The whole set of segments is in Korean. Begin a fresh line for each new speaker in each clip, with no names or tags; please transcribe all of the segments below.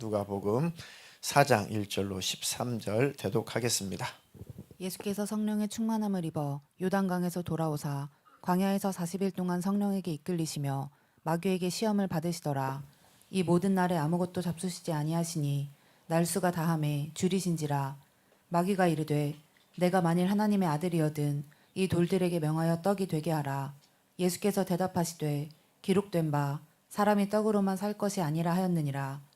누가복음 4장 1절로 13절 대독하겠습니다.
예수께서 성령의 충만함을 입어 요단강에서 돌아오사 광야에서 40일 동안 성령에게 이끌리시며 마귀에게 시험을 받으시더라. 이 모든 날에 아무것도 잡수시지 아니하시니 날수가 다함에 줄이신지라. 마귀가 이르되 내가 만일 하나님의 아들이거든 이 돌들에게 명하여 떡이 되게 하라. 예수께서 대답하시되 기록된 바 사람이 떡으로만 살 것이 아니라 하였느니라.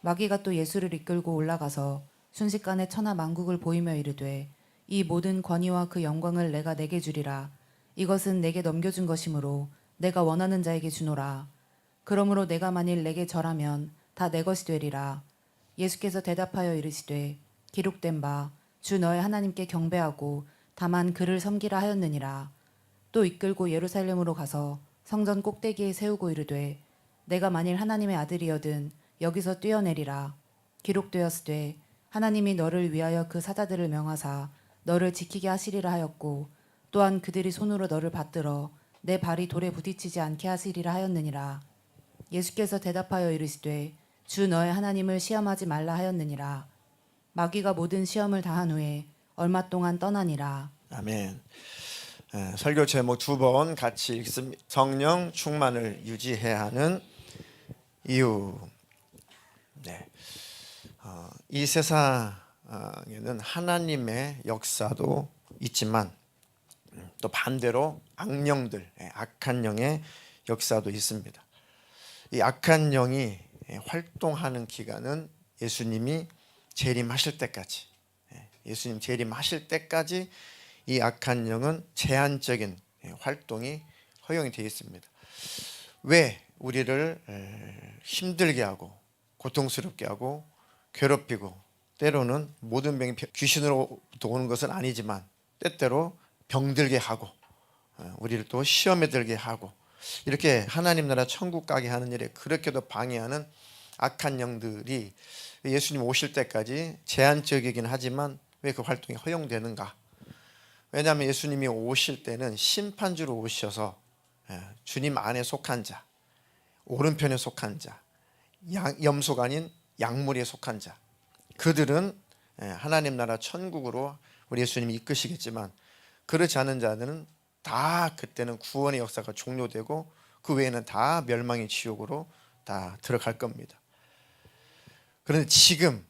마귀가 또 예수를 이끌고 올라가서 순식간에 천하 만국을 보이며 이르되 이 모든 권위와 그 영광을 내가 내게 주리라. 이것은 내게 넘겨준 것이므로 내가 원하는 자에게 주노라. 그러므로 내가 만일 내게 절하면 다 내 것이 되리라. 예수께서 대답하여 이르시되 기록된 바 주 너의 하나님께 경배하고 다만 그를 섬기라 하였느니라. 또 이끌고 예루살렘으로 가서 성전 꼭대기에 세우고 이르되 내가 만일 하나님의 아들이거든 여기서 뛰어내리라. 기록되었으되 하나님이 너를 위하여 그 사자들을 명하사 너를 지키게 하시리라 하였고 또한 그들이 손으로 너를 받들어 내 발이 돌에 부딪히지 않게 하시리라 하였느니라. 예수께서 대답하여 이르시되 주 너의 하나님을 시험하지 말라 하였느니라. 마귀가 모든 시험을 다한 후에 얼마 동안 떠나니라.
아멘. 설교 제목 두 번 같이 읽습니다. 성령 충만을 유지해야 하는 이유. 이 세상에는 하나님의 역사도 있지만 또 반대로 악령들, 악한 영의 역사도 있습니다. 이 악한 영이 활동하는 기간은 예수님이 재림하실 때까지, 예수님 재림하실 때까지 이 악한 영은 제한적인 활동이 허용이 되어 있습니다. 왜 우리를 힘들게 하고 고통스럽게 하고 괴롭히고 때로는 모든 병이 귀신으로부터 오는 것은 아니지만 때때로 병들게 하고 우리를 또 시험에 들게 하고 이렇게 하나님 나라 천국 가게 하는 일에 그렇게도 방해하는 악한 영들이 예수님 오실 때까지 제한적이긴 하지만 왜 그 활동이 허용되는가? 왜냐하면 예수님이 오실 때는 심판주로 오셔서 주님 안에 속한 자, 오른편에 속한 자, 염소가 아닌 양무리에 속한 자, 그들은 하나님 나라 천국으로 우리 예수님이 이끄시겠지만 그렇지 않은 자들은 다 그때는 구원의 역사가 종료되고 그 외에는 다 멸망의 지옥으로 다 들어갈 겁니다. 그런데 지금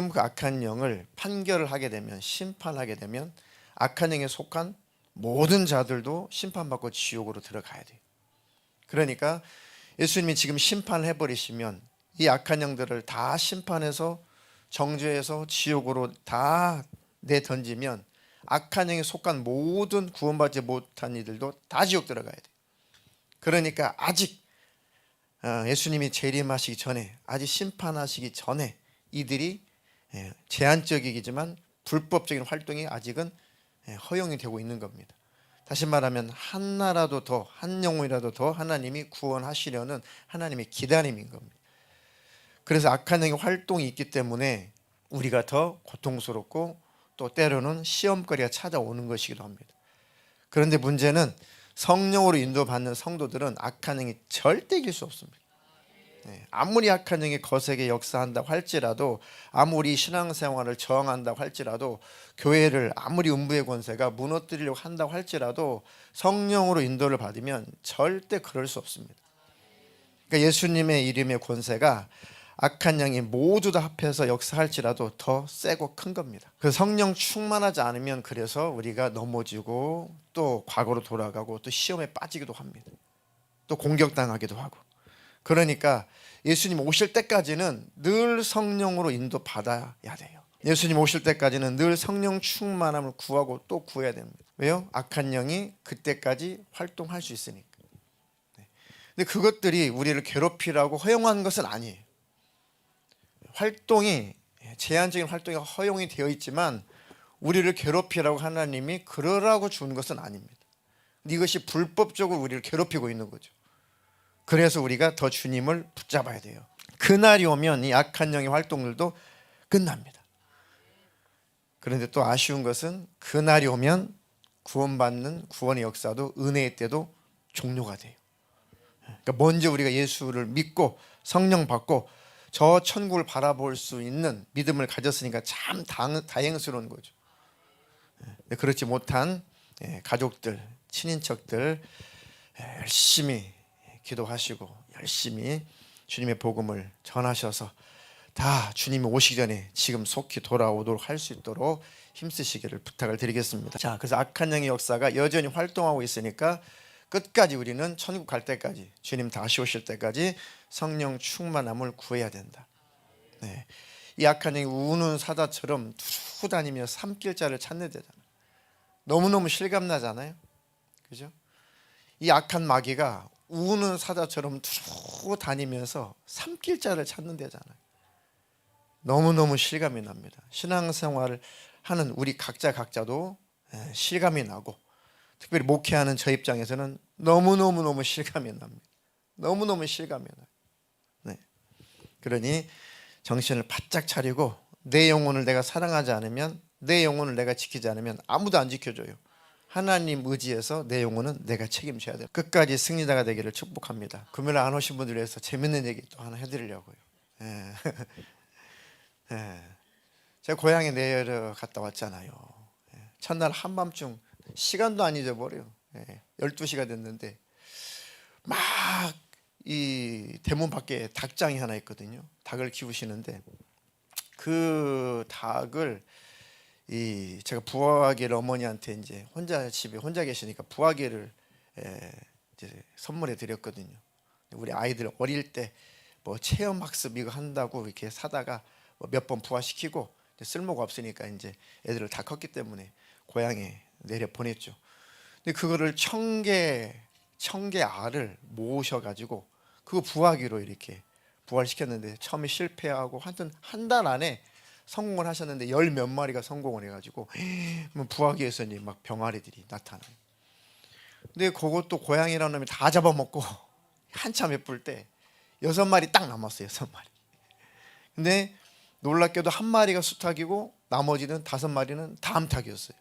그 악한 영을 판결을 하게 되면, 심판하게 되면 악한 영에 속한 모든 자들도 심판받고 지옥으로 들어가야 돼요. 그러니까 예수님이 지금 심판을 해버리시면 이 악한 영들을 다 심판해서 정죄해서 지옥으로 다 내던지면 악한 영에 속한 모든 구원받지 못한 이들도 다 지옥 들어가야 돼요. 그러니까 아직 예수님이 재림하시기 전에, 아직 심판하시기 전에 이들이 제한적이지만 불법적인 활동이 아직은 허용이 되고 있는 겁니다. 다시 말하면 한 나라도 더, 한 영혼이라도 더 하나님이 구원하시려는 하나님의 기다림인 겁니다. 그래서 악한 영의 활동이 있기 때문에 우리가 더 고통스럽고 또 때로는 시험거리가 찾아오는 것이기도 합니다. 그런데 문제는 성령으로 인도받는 성도들은 악한 영이 절대 이길 수 없습니다. 아무리 악한 영이 거세게 역사한다고 할지라도, 아무리 신앙생활을 저항한다고 할지라도, 교회를 아무리 음부의 권세가 무너뜨리려고 한다고 할지라도 성령으로 인도를 받으면 절대 그럴 수 없습니다. 그러니까 예수님의 이름의 권세가 악한 영이 모두 다 합해서 역사할지라도 더 세고 큰 겁니다. 그 성령 충만하지 않으면 그래서 우리가 넘어지고 또 과거로 돌아가고 또 시험에 빠지기도 합니다. 또 공격당하기도 하고. 그러니까 예수님 오실 때까지는 늘 성령으로 인도받아야 돼요. 예수님 오실 때까지는 늘 성령 충만함을 구하고 또 구해야 됩니다. 왜요? 악한 영이 그때까지 활동할 수 있으니까. 근데 그것들이 우리를 괴롭히라고 허용한 것은 아니에요. 활동이, 제한적인 활동이 허용이 되어 있지만 우리를 괴롭히라고 하나님이 그러라고 주는 것은 아닙니다. 이것이 불법적으로 우리를 괴롭히고 있는 거죠. 그래서 우리가 더 주님을 붙잡아야 돼요. 그날이 오면 이 악한 영의 활동들도 끝납니다. 그런데 또 아쉬운 것은 그날이 오면 구원받는 구원의 역사도, 은혜의 때도 종료가 돼요. 그러니까 먼저 우리가 예수를 믿고 성령 받고 저 천국을 바라볼 수 있는 믿음을 가졌으니까 참 다행스러운 거죠. 그렇지 못한 가족들, 친인척들 열심히 기도하시고 열심히 주님의 복음을 전하셔서 다 주님이 오시기 전에 지금 속히 돌아오도록 할 수 있도록 힘쓰시기를 부탁을 드리겠습니다. 자, 그래서 악한 영의 역사가 여전히 활동하고 있으니까 끝까지 우리는 천국 갈 때까지, 주님 다시 오실 때까지 성령 충만함을 구해야 된다. 이 악한 영이 우는 사자처럼 두루 다니며 삼킬 자를 찾는 데잖아요. 너무너무 실감나잖아요. 그죠? 이 악한 마귀가 우는 사자처럼 두루 다니면서 삼킬 자를 찾는 데잖아요. 너무너무 실감이 납니다. 신앙생활을 하는 우리 각자도 실감이 나고, 특별히 목회하는 저 입장에서는 너무너무 실감이 납니다. 너무너무 실감이 나요. 네. 그러니 정신을 바짝 차리고 내 영혼을 내가 사랑하지 않으면, 내 영혼을 내가 지키지 않으면 아무도 안 지켜줘요. 하나님 의지에서 내 영혼은 내가 책임져야 돼요. 끝까지 승리자가 되기를 축복합니다. 금요일 안 오신 분들 위해서 재밌는 얘기 또 하나 해드리려고요. 제가 고향에 내려 갔다 왔잖아요. 첫날 한밤중 시간도 안 잊어버려요. 12시가 됐는데 막 이 대문 밖에 닭장이 하나 있거든요. 닭을 키우시는데 그 닭을 제가 부화개를 어머니한테 이제 집에 혼자 계시니까 부화개를 이제 선물해 드렸거든요. 우리 아이들 어릴 때 뭐 체험 학습 이거 한다고 이렇게 사다가 몇 번 부화시키고 쓸모가 없으니까 이제 애들을 다 컸기 때문에 고향에 내려 보냈죠. 근데 그거를 1000개 알을 모으셔가지고 그거 부화기로 이렇게 부활시켰는데 처음에 실패하고 하여튼 한 달 안에 성공을 하셨는데 10 몇 마리가 성공을 해가지고 부화기에서 이제 막 병아리들이 나타나요. 근데 그것도 고양이라는 놈이 다 잡아먹고 한참 예쁠 때 6마리 딱 남았어요. 6마리. 근데 놀랍게도 한 마리가 수탉이고 나머지는 5마리는 다 암탉이었어요.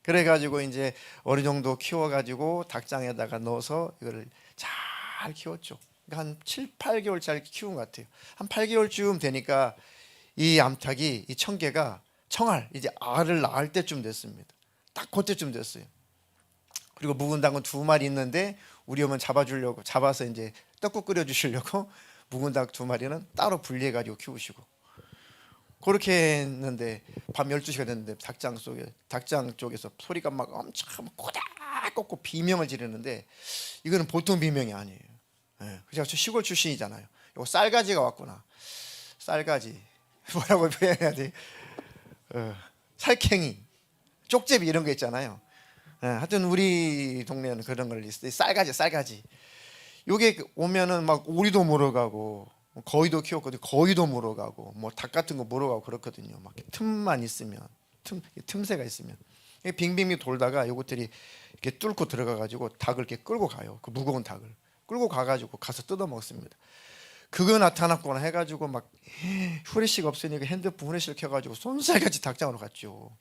그래가지고 이제 어느 정도 키워가지고 닭장에다가 넣어서 이거를 잘 키웠죠. 그러니까 한 7, 8개월짜리 키운 것 같아요. 한 8개월쯤 되니까 이 암탉이 이 1000개가 청알 이제 알을 낳을 때쯤 됐습니다. 딱 그때쯤 됐어요. 그리고 묵은 닭은 2마리 있는데 우리 어머니 잡아서 이제 떡국 끓여 주시려고 묵은 닭 2마리는 따로 분리해 가지고 키우시고, 그렇게 했는데 밤 12시가 됐는데 닭장 쪽에서 소리가 막 엄청 꼬닥꼬고 비명을 지르는데 이거는 보통 비명이 아니에요. 그래서 시골 출신이잖아요. 이거 쌀가지가 왔구나. 쌀가지 뭐라고 표현해야 돼? 살쾡이, 쪽제비 이런 거 있잖아요. 하여튼 우리 동네는 그런 걸 있어요. 쌀가지. 요게 오면은 막 오리도 물어가고 거위도 키웠거든요. 거위도 물어가고 뭐 닭 같은 거 물어가고 그렇거든요. 막 틈만 있으면 틈새가 있으면 빙빙 돌다가 요것들이 이렇게 뚫고 들어가가지고 닭을 이렇게 끌고 가요. 그 무거운 닭을 끌고 가가지고 가서 뜯어 먹습니다. 그거 나타났구나 해가지고 막 후레쉬가 없으니까 핸드폰 후레쉬를 켜가지고 손살같이 닭장으로 갔죠.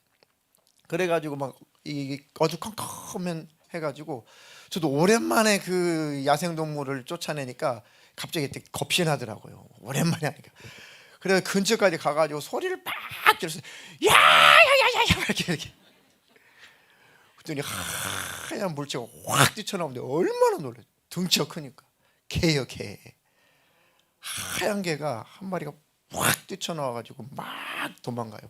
그래가지고 막 이 어두컴컴한 해가지고 저도 오랜만에 그 야생동물을 쫓아내니까 갑자기 겁이 나더라고요. 오랜만에 하니까. 그래서 근처까지 가가지고 소리를 막 질렀어요. 야야야야야 이렇게. 그랬더니 하얀 물체가 확 뛰쳐나오는데 얼마나 놀래. 등치가 크니까 개예요, 개. 하얀 개가 한 마리가 확 뛰쳐나와가지고 막 도망가요.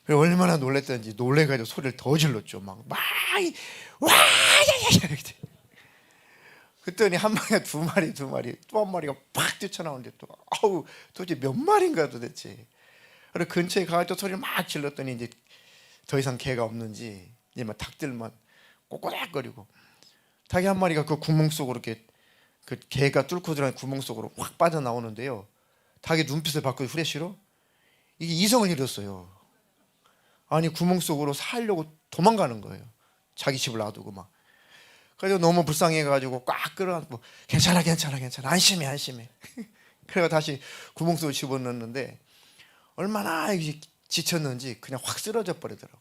얼마나 놀랬던지 놀래가지고 소리를 더 질렀죠. 막 와야야야. 그랬더니 한 마리가 2마리 또 한 마리가 팍 뛰쳐나오는데 또 아우 도대체 몇 마리인가 도대체. 그래 근처에 가서 소리를 막 질렀더니 이제 더 이상 개가 없는지 이제 막 닭들만 꼬꼬닥거리고 닭이 한 마리가 그 구멍 속으로 이렇게 그 개가 뚫고 들어간 구멍 속으로 확 빠져나오는데요. 닭의 눈빛을 바꾸고 후레쉬로 이게 이성을 잃었어요. 아니 구멍 속으로 살려고 도망가는 거예요. 자기 집을 놔두고 막. 그래서 너무 불쌍해가지고 꽉 끌어안고 괜찮아 안심해. 그래서 다시 구멍 속으로 집어넣는데 얼마나 지쳤는지 그냥 확 쓰러져 버리더라고.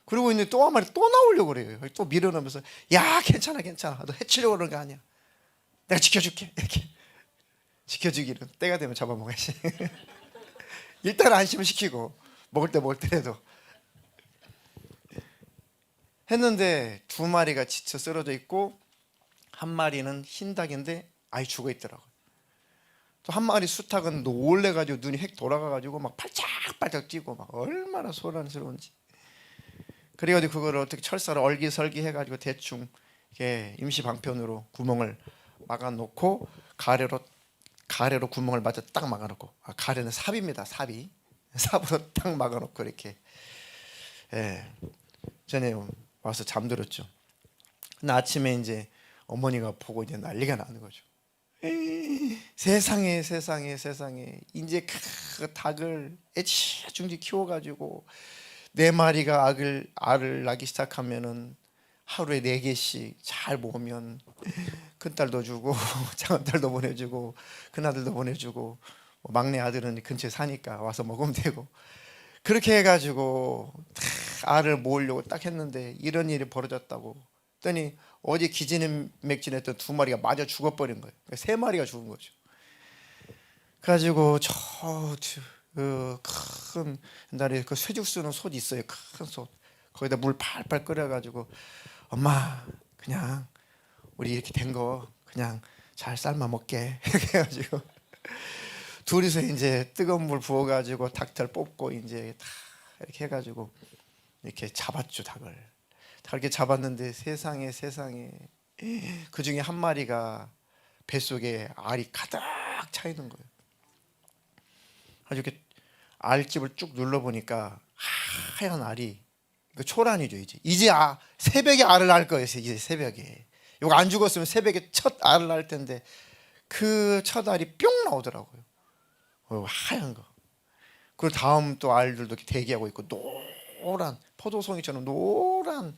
그리고 이제 또 한 마리 또 나오려고 그래요. 또 밀어넣으면서 야 괜찮아 너 해치려고 그러는 거 아니야. 내가 지켜줄게 이렇게 지켜주기는 때가 되면 잡아먹어야지. 일단 안심을 시키고 먹을 때라도 했는데 두 마리가 지쳐 쓰러져 있고 한 마리는 흰 닭인데 아예 죽어 있더라고요. 또 한 마리 수탉은 놀래가지고 눈이 획 돌아가가지고 막 팔짝팔짝 뛰고 막 얼마나 소란스러운지. 그래가지고 그거를 어떻게 철사를 얼기설기 해가지고 대충 이렇게 임시 방편으로 구멍을 막아놓고 가래로 구멍을 맞아 딱 막아놓고, 가래는 삽입니다. 삽으로 딱 막아놓고 이렇게 전에 와서 잠들었죠. 근데 아침에 이제 어머니가 보고 이제 난리가 나는 거죠. 세상에 이제 그 닭을 애지중지 키워가지고 4마리가 알을 낳기 시작하면은 하루에 4개씩 잘 모으면 큰딸도 주고 작은딸도 보내주고 큰아들도 보내주고 막내 아들은 근처에 사니까 와서 먹으면 되고, 그렇게 해가지고 알을 모으려고 딱 했는데 이런 일이 벌어졌다고 했더니 어제 기진맥진했던 2마리가 마저 죽어버린 거예요. 3마리가 죽은 거죠. 그래가지고 큰 옛날에 그 쇠죽 쓰는 솥 있어요. 큰 솥. 거기다 물 팔팔 끓여가지고 엄마 그냥 우리 이렇게 된 거 그냥 잘 삶아 먹게 이렇게 해가지고 둘이서 이제 뜨거운 물 부어가지고 닭털 뽑고 이제 다 이렇게 해가지고 이렇게 잡았죠. 닭을 이렇게 잡았는데 세상에 그 중에 한 마리가 뱃속에 알이 가득 차 있는 거예요. 아주 이렇게 알집을 쭉 눌러보니까 하얀 알이, 그 초란이죠. 이제 새벽에 알을 낳을 거예요. 이제 새벽에 이거 안 죽었으면 새벽에 첫 알을 낳을 텐데 그 첫 알이 뿅 나오더라고요. 하얀 거. 그리고 다음 또 알들도 이렇게 대기하고 있고 노란 포도송이처럼 노란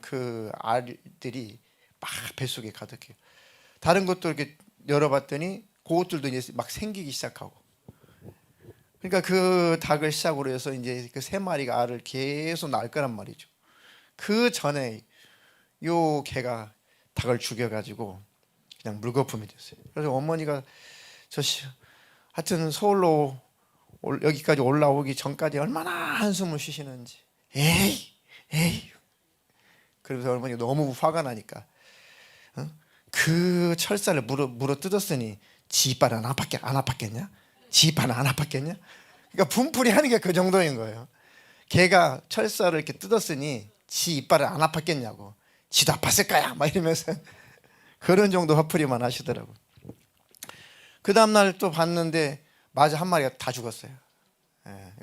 그 알들이 막 뱃속에 가득해요. 다른 것도 이렇게 열어봤더니 그것들도 이제 막 생기기 시작하고. 그러니까 그 닭을 시작으로 해서 이제 그 3마리가 알을 계속 낳을 거란 말이죠. 그 전에 요 개가 닭을 죽여가지고 그냥 물거품이 됐어요. 그래서 어머니가 하여튼 서울로 여기까지 올라오기 전까지 얼마나 한숨을 쉬시는지. 에이. 그래서 어머니가 너무 화가 나니까 그 철사를 물어 뜯었으니 지 이빨 안 아팠겠냐? 지 이빨 안 아팠겠냐? 그러니까 분풀이 하는 게 그 정도인 거예요. 걔가 철사를 이렇게 뜯었으니 지 이빨을 안 아팠겠냐고. 지도 아팠을 거야 막 이러면서 그런 정도 화풀이만 하시더라고. 그 다음날 또 봤는데 맞아, 한 마리가 다 죽었어요.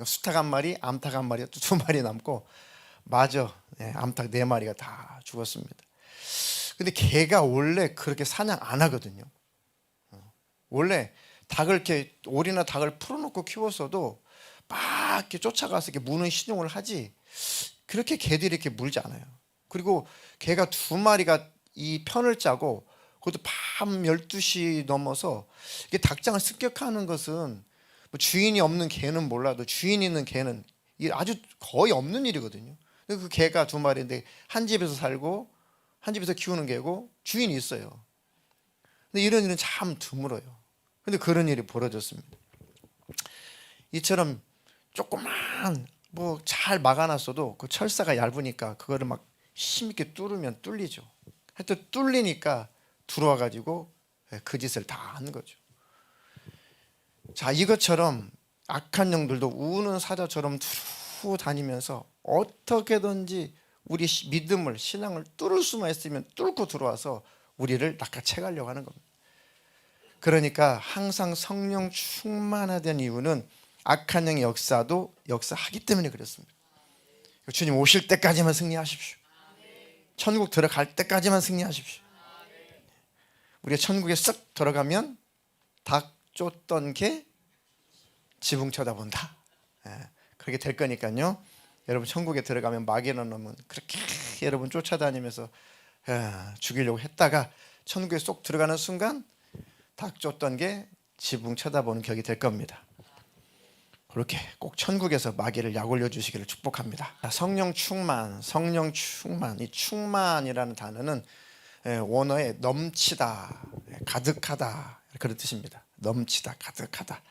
수탉 한 마리, 암탉 한 마리가 또 2마리 남고 맞아, 암탉 4마리가 다 죽었습니다. 근데 걔가 원래 그렇게 사냥 안 하거든요. 원래 닭을 이렇게 오리나 닭을 풀어놓고 키웠어도 막 이렇게 쫓아가서 이렇게 무는 신용을 하지 그렇게 개들이 이렇게 물지 않아요. 그리고 개가 2마리가 이 편을 짜고 그것도 밤 12시 넘어서 이게 닭장을 습격하는 것은 뭐 주인이 없는 개는 몰라도 주인 있는 개는 아주 거의 없는 일이거든요. 그 개가 2마리인데 한 집에서 살고 한 집에서 키우는 개고 주인이 있어요. 근데 이런 일은 참 드물어요. 근데 그런 일이 벌어졌습니다. 이처럼 조그만 뭐 잘 막아놨어도 그 철사가 얇으니까 그거를 막 힘있게 뚫으면 뚫리죠. 하여튼 뚫리니까 들어와가지고 그 짓을 다 하는 거죠. 자, 이것처럼 악한 영들도 우는 사자처럼 두루 다니면서 어떻게든지 우리 믿음을, 신앙을 뚫을 수만 있으면 뚫고 들어와서 우리를 낚아채가려고 하는 겁니다. 그러니까 항상 성령 충만하던 이유는 악한 영의 역사도 역사하기 때문에 그렇습니다. 주님 오실 때까지만 승리하십시오. 천국 들어갈 때까지만 승리하십시오. 우리가 천국에 쓱 들어가면 닭 쫓던 개 지붕 쳐다본다. 그렇게 될 거니까요. 여러분 천국에 들어가면 마귀는 놈은 그렇게 여러분 쫓아다니면서 죽이려고 했다가 천국에 쏙 들어가는 순간 닭 쫓던 게 지붕 쳐다보는 격이 될 겁니다. 그렇게 꼭 천국에서 마귀를 약올려 주시기를 축복합니다. 성령 충만. 이 충만이라는 단어는 원어에 넘치다, 가득하다 그런 뜻입니다. 넘치다, 가득하다.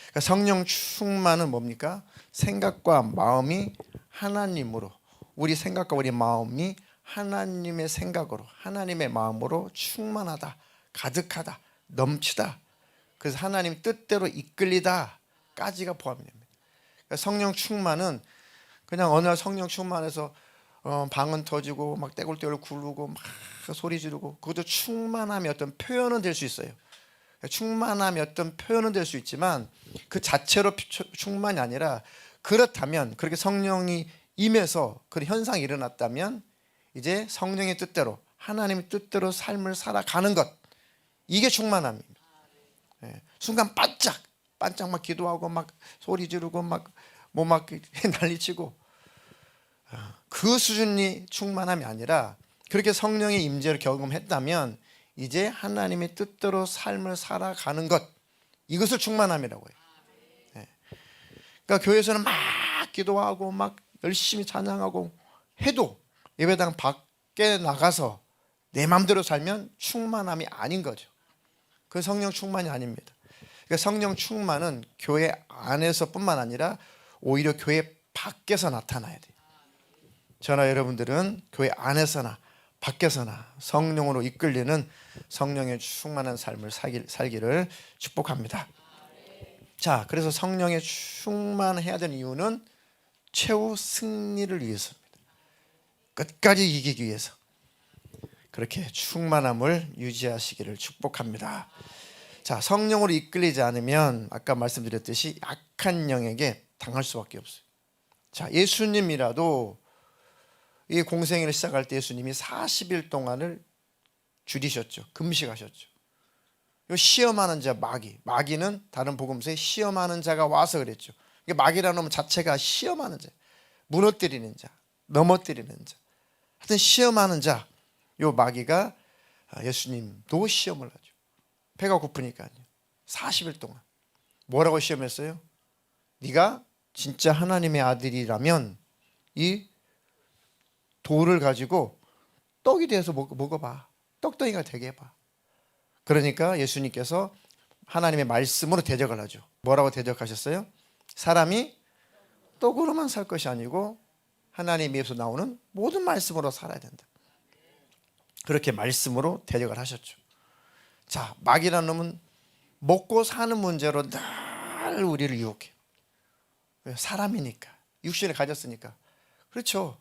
그러니까 성령 충만은 뭡니까? 생각과 마음이 하나님으로, 우리 생각과 우리 마음이 하나님의 생각으로, 하나님의 마음으로 충만하다, 가득하다, 넘치다. 그래서 하나님 뜻대로 이끌리다까지가 포함됩니다. 그러니까 성령 충만은 그냥 어느 날 성령 충만해서 방언 터지고 막 떼굴떼굴 굴르고 막 소리 지르고, 그것도 충만함의 어떤 표현은 될 수 있어요. 충만함의 어떤 표현은 될 수 있지만 그 자체로 충만이 아니라, 그렇다면 그렇게 성령이 임해서 그런 현상이 일어났다면 이제 성령의 뜻대로, 하나님의 뜻대로 삶을 살아가는 것, 이게 충만함입니다. 순간 반짝 막 기도하고 막 소리 지르고 막 뭐 막 난리치고, 그 수준이 충만함이 아니라 그렇게 성령의 임재를 경험했다면 이제 하나님의 뜻대로 삶을 살아가는 것, 이것을 충만함이라고 해요. 그러니까 교회에서는 막 기도하고 막 열심히 찬양하고 해도 예배당 밖에 나가서 내 마음대로 살면 충만함이 아닌 거죠. 그 성령 충만이 아닙니다. 그러니까 성령 충만은 교회 안에서뿐만 아니라 오히려 교회 밖에서 나타나야 돼요. 저나 여러분들은 교회 안에서나 밖에서나 성령으로 이끌리는 성령의 충만한 삶을 살기를 축복합니다. 자, 그래서 성령에 충만해야 되는 이유는 최후 승리를 위해서입니다. 끝까지 이기기 위해서. 그렇게 충만함을 유지하시기를 축복합니다. 자, 성령으로 이끌리지 않으면 아까 말씀드렸듯이 악한 영에게 당할 수밖에 없어요. 자, 예수님이라도 이 공생애를 시작할 때 예수님이 40일 동안을 줄이셨죠. 금식하셨죠. 시험하는 자, 마귀는 다른 복음서에 시험하는 자가 와서 그랬죠. 마귀라는 놈 자체가 시험하는 자, 무너뜨리는 자, 넘어뜨리는 자, 하여튼 시험하는 자, 요 마귀가 예수님도 시험을 하죠. 배가 고프니까요. 40일 동안 뭐라고 시험했어요? 네가 진짜 하나님의 아들이라면 이 돌을 가지고 떡이 돼서 먹어봐. 떡덩이가 되게 해봐. 그러니까 예수님께서 하나님의 말씀으로 대적을 하죠. 뭐라고 대적하셨어요? 사람이 떡으로만 살 것이 아니고 하나님 입에서 나오는 모든 말씀으로 살아야 된다. 그렇게 말씀으로 대적을 하셨죠. 자, 마귀라는 놈은 먹고 사는 문제로 늘 우리를 유혹해요. 사람이니까, 육신을 가졌으니까. 그렇죠.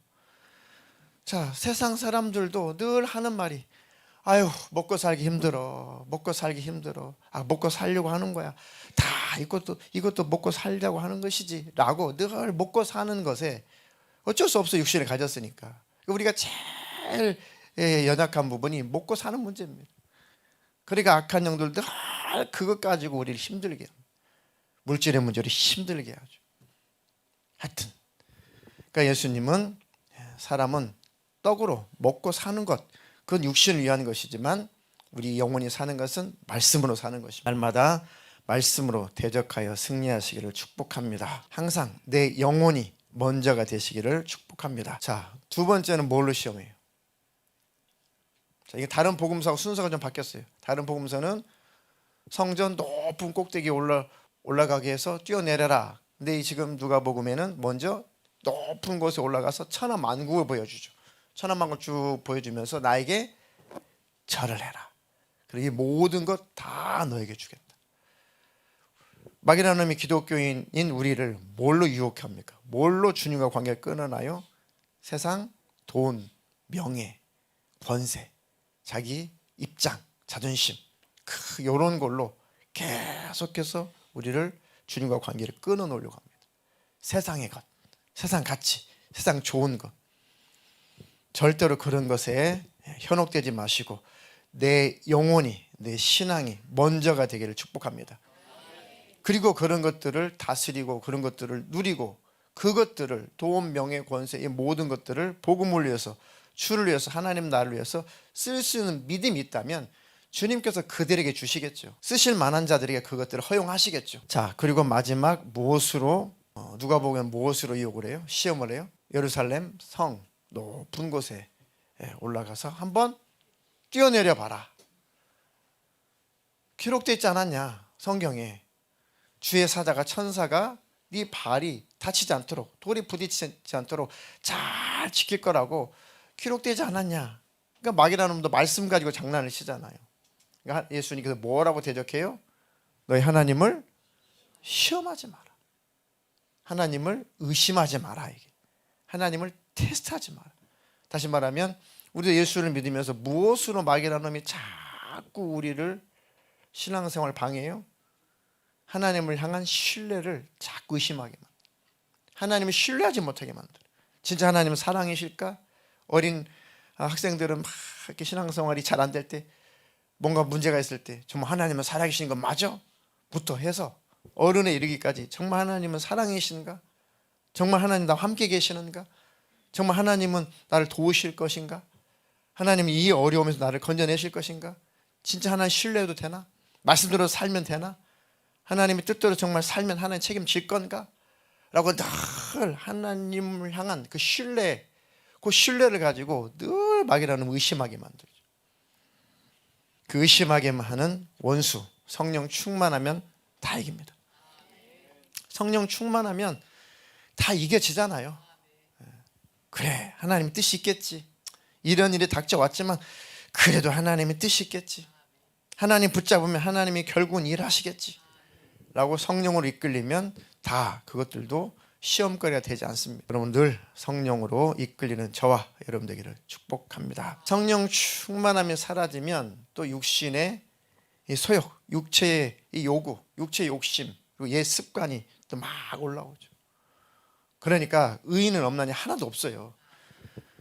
자, 세상 사람들도 늘 하는 말이, 아유, 먹고 살기 힘들어. 먹고 살기 힘들어. 먹고 살려고 하는 거야. 다 이것도 먹고 살려고 하는 것이지. 라고 늘 먹고 사는 것에 어쩔 수 없어, 육신을 가졌으니까. 우리가 제일 연약한 부분이 먹고 사는 문제입니다. 그러니까 악한 영들 늘 그것 가지고 우리를 힘들게 합니다. 물질의 문제로 힘들게 하죠. 하여튼 그러니까 예수님은 사람은 떡으로 먹고 사는 것, 그건 육신을 위한 것이지만 우리 영혼이 사는 것은 말씀으로 사는 것입니다. 날마다 말씀으로 대적하여 승리하시기를 축복합니다. 항상 내 영혼이 먼저가 되시기를 축복합니다. 자, 두 번째는 뭘로 시험해요? 자, 이게 다른 복음서하고 순서가 좀 바뀌었어요. 다른 복음서는 성전 높은 꼭대기에 올라가게 해서 뛰어내려라. 근데 지금 누가복음에는 먼저 높은 곳에 올라가서 천하만국을 보여주죠. 천하만국을 쭉 보여주면서 나에게 절을 해라. 그리고 이 모든 것 다 너에게 주겠다. 마귀라는 놈이 기독교인인 우리를 뭘로 유혹합니까? 뭘로 주님과 관계를 끊어놔요? 세상, 돈, 명예, 권세, 자기 입장, 자존심, 이런 걸로 계속해서 우리를 주님과 관계를 끊어놓으려고 합니다. 세상의 것, 세상 가치, 세상 좋은 것, 절대로 그런 것에 현혹되지 마시고 내 영혼이, 내 신앙이 먼저가 되기를 축복합니다. 그리고 그런 것들을 다스리고 그런 것들을 누리고 그것들을 돈, 명예, 권세, 이 모든 것들을 복음을 위해서, 주를 위해서, 하나님 나를 위해서 쓸 수 있는 믿음이 있다면 주님께서 그들에게 주시겠죠. 쓰실 만한 자들에게 그것들을 허용하시겠죠. 자, 그리고 마지막 무엇으로, 누가복음은 무엇으로 유혹을 해요? 시험을 해요? 예루살렘 성 높은 곳에 올라가서 한번 뛰어내려 봐라. 기록되어 있지 않았냐? 성경에 주의 사자가 천사가 네 발이 다치지 않도록 돌이 부딪히지 않도록 잘 지킬 거라고 기록되지 않았냐? 그러니까 마귀라는 놈도 말씀 가지고 장난을 치잖아요. 그러니까 예수님께서 뭐라고 대적해요? 너희 하나님을 시험하지 마라. 하나님을 의심하지 마라. 이게 하나님을 테스트하지 마라. 다시 말하면 우리도 예수를 믿으면서 무엇으로 마귀라는 놈이 자꾸 우리를 신앙생활 방해해요? 하나님을 향한 신뢰를 자꾸 의심하게 만들어요. 하나님을 신뢰하지 못하게 만들어요. 진짜 하나님은 사랑이실까? 어린 학생들은 막 이렇게 신앙생활이 잘 안 될 때, 뭔가 문제가 있을 때 정말 하나님은 살아계신 건 맞아? 부터 해서 어른에 이르기까지 정말 하나님은 사랑이신가? 정말 하나님 나와 함께 계시는가? 정말 하나님은 나를 도우실 것인가? 하나님이 이 어려움에서 나를 건져내실 것인가? 진짜 하나님 신뢰해도 되나? 말씀대로 살면 되나? 하나님의 뜻대로 정말 살면 하나님 책임질 건가? 라고 늘 하나님을 향한 그 신뢰, 그 신뢰를 가지고 늘 마귀라는 의심하게 만들죠. 그 의심하게 하는 원수, 성령 충만하면 다 이깁니다. 성령 충만하면 다 이겨지잖아요. 그래, 하나님의 뜻이 있겠지. 이런 일이 닥쳐왔지만 그래도 하나님의 뜻이 있겠지. 하나님 붙잡으면 하나님이 결국은 일하시겠지 라고 성령으로 이끌리면 다 그것들도 시험거리가 되지 않습니다. 여러분 늘 성령으로 이끌리는 저와 여러분 되기를 축복합니다. 성령 충만함이 사라지면 또 육신의 이 소욕, 육체의 이 요구, 육체의 욕심, 그리고 옛 습관이 또 막 올라오죠. 그러니까 의인은 없나니 하나도 없어요.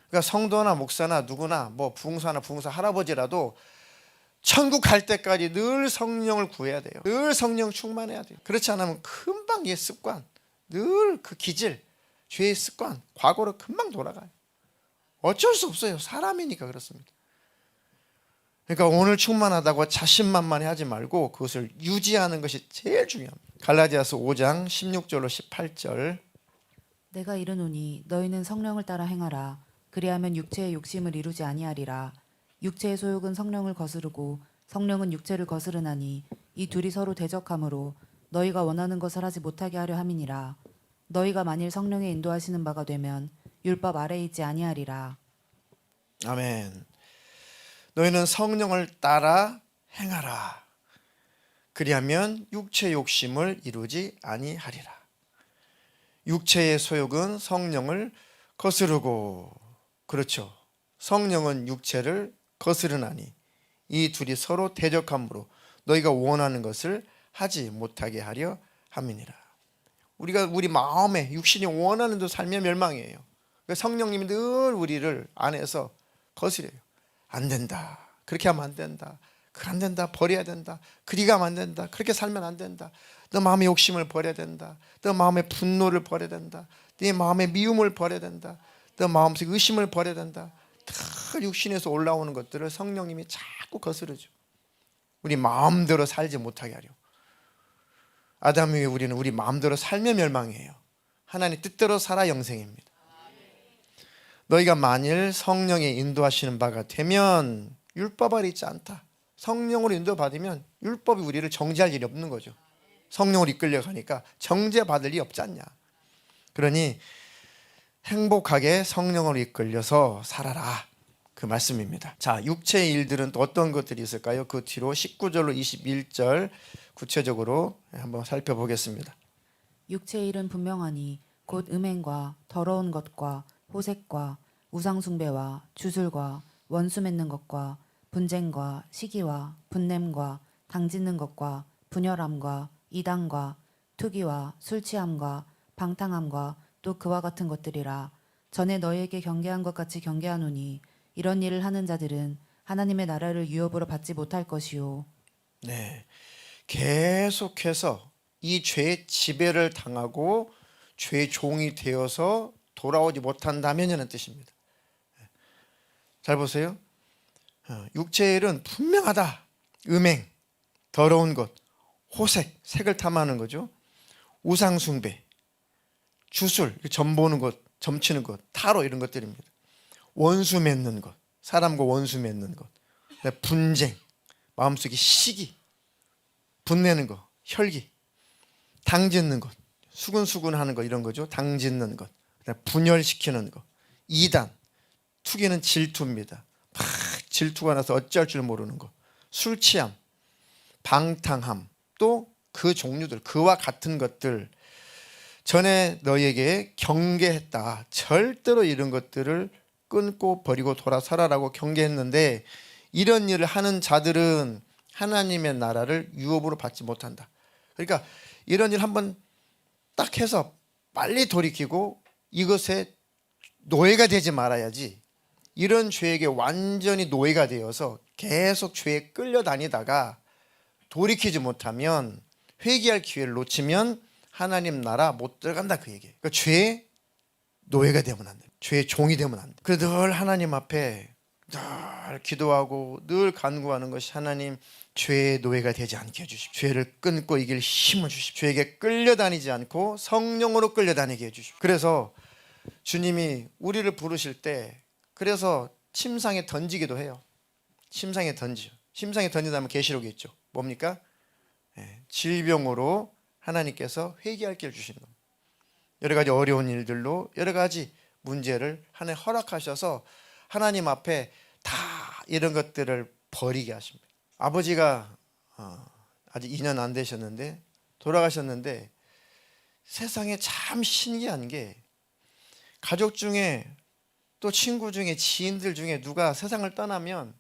그러니까 성도나 목사나 누구나 뭐 부흥사나 부흥사 할아버지라도 천국 갈 때까지 늘 성령을 구해야 돼요. 늘 성령 충만해야 돼요. 그렇지 않으면 금방 옛 습관, 늘 그 기질, 죄의 습관, 과거로 금방 돌아가요. 어쩔 수 없어요. 사람이니까 그렇습니다. 그러니까 오늘 충만하다고 자신만만해 하지 말고 그것을 유지하는 것이 제일 중요합니다. 갈라디아서 5장 16절로 18절.
내가 이르노니 너희는 성령을 따라 행하라. 그리하면 육체의 욕심을 이루지 아니하리라. 육체의 소욕은 성령을 거스르고 성령은 육체를 거스르나니 이 둘이 서로 대적하므로 너희가 원하는 것을 하지 못하게 하려 함이니라. 너희가 만일 성령의 인도하시는 바가 되면 율법 아래에 있지 아니하리라.
아멘. 너희는 성령을 따라 행하라. 그리하면 육체의 욕심을 이루지 아니하리라. 육체의 소욕은 성령을 거스르고, 그렇죠, 성령은 육체를 거스르나니 이 둘이 서로 대적함으로 너희가 원하는 것을 하지 못하게 하려 함이니라. 우리가 우리 마음에 육신이 원하는 대로 살면 멸망이에요. 성령님이 늘 우리를 안에서 거스려요. 안 된다, 그렇게 하면 안 된다, 그래 안 된다, 버려야 된다, 그리 가면 안 된다, 그렇게 살면 안 된다, 너 마음의 욕심을 버려야 된다, 너 마음의 분노를 버려야 된다, 네 마음의 미움을 버려야 된다, 너 마음속 의심을 버려야 된다. 다 육신에서 올라오는 것들을 성령님이 자꾸 거스르죠. 우리 마음대로 살지 못하게 하려. 아담 이후에 우리는 우리 마음대로 살면 멸망이에요. 하나님 뜻대로 살아 영생입니다. 너희가 만일 성령의 인도하시는 바가 되면 율법 아래 있지 않다. 성령으로 인도받으면 율법이 우리를 정죄할 일이 없는 거죠. 성령으로 이끌려가니까 정죄받을 일이 없지 않냐. 그러니 행복하게 성령으로 이끌려서 살아라, 그 말씀입니다. 자, 육체의 일들은 또 어떤 것들이 있을까요? 그 뒤로 19절로 21절 구체적으로 한번 살펴보겠습니다.
육체의 일은 분명하니 곧 음행과 더러운 것과 호색과 우상숭배와 주술과 원수 맺는 것과 분쟁과 시기와 분냄과 당짓는 것과 분열함과 이단과 투기와 술취함과 방탕함과 또 그와 같은 것들이라. 전에 너희에게 경계한 것 같이 경계하노니 이런 일을 하는 자들은 하나님의 나라를 유업으로 받지 못할 것이요.
네, 계속해서 이 죄의 지배를 당하고 죄의 종이 되어서 돌아오지 못한다면이라는 뜻입니다. 잘 보세요. 육체의 일은 분명하다. 음행, 더러운 것, 호색, 색을 탐하는 거죠. 우상숭배, 주술, 점 보는 것, 점치는 것, 타로, 이런 것들입니다. 원수 맺는 것, 사람과 원수 맺는 것, 분쟁, 마음속에 시기, 분내는 것, 혈기, 당 짓는 것, 수근수근하는 것 이런 거죠. 당 짓는 것, 분열시키는 것, 이단, 투기는 질투입니다. 막 질투가 나서 어찌할 줄 모르는 것, 술 취함, 방탕함, 또 그 종류들, 그와 같은 것들. 전에 너희에게 경계했다. 절대로 이런 것들을 끊고 버리고 돌아서라라고 경계했는데 이런 일을 하는 자들은 하나님의 나라를 유업으로 받지 못한다. 그러니까 이런 일 한번 딱 해서 빨리 돌이키고 이것에 노예가 되지 말아야지, 이런 죄에게 완전히 노예가 되어서 계속 죄에 끌려다니다가 돌이키지 못하면, 회개할 기회를 놓치면 하나님 나라 못 들어간다, 그 얘기예요. 그러니까 죄의 노예가 되면 안 돼. 죄의 종이 되면 안 돼. 그래서 늘 하나님 앞에 늘 기도하고 늘 간구하는 것이, 하나님 죄의 노예가 되지 않게 해주십시오. 죄를 끊고 이길 힘을 주십시오. 죄에게 끌려다니지 않고 성령으로 끌려다니게 해주십시오. 그래서 주님이 우리를 부르실 때 그래서 침상에 던지기도 해요. 침상에 던지죠. 침상에 던진다면 계시록에 있죠. 뭡니까? 질병으로 하나님께서 회개할 길을 주시는 겁니다. 여러 가지 어려운 일들로 여러 가지 문제를 하나님 허락하셔서 하나님 앞에 다 이런 것들을 버리게 하십니다. 아버지가 아직 2년 안 되셨는데 돌아가셨는데, 세상에 참 신기한 게 가족 중에 또 친구 중에 지인들 중에 누가 세상을 떠나면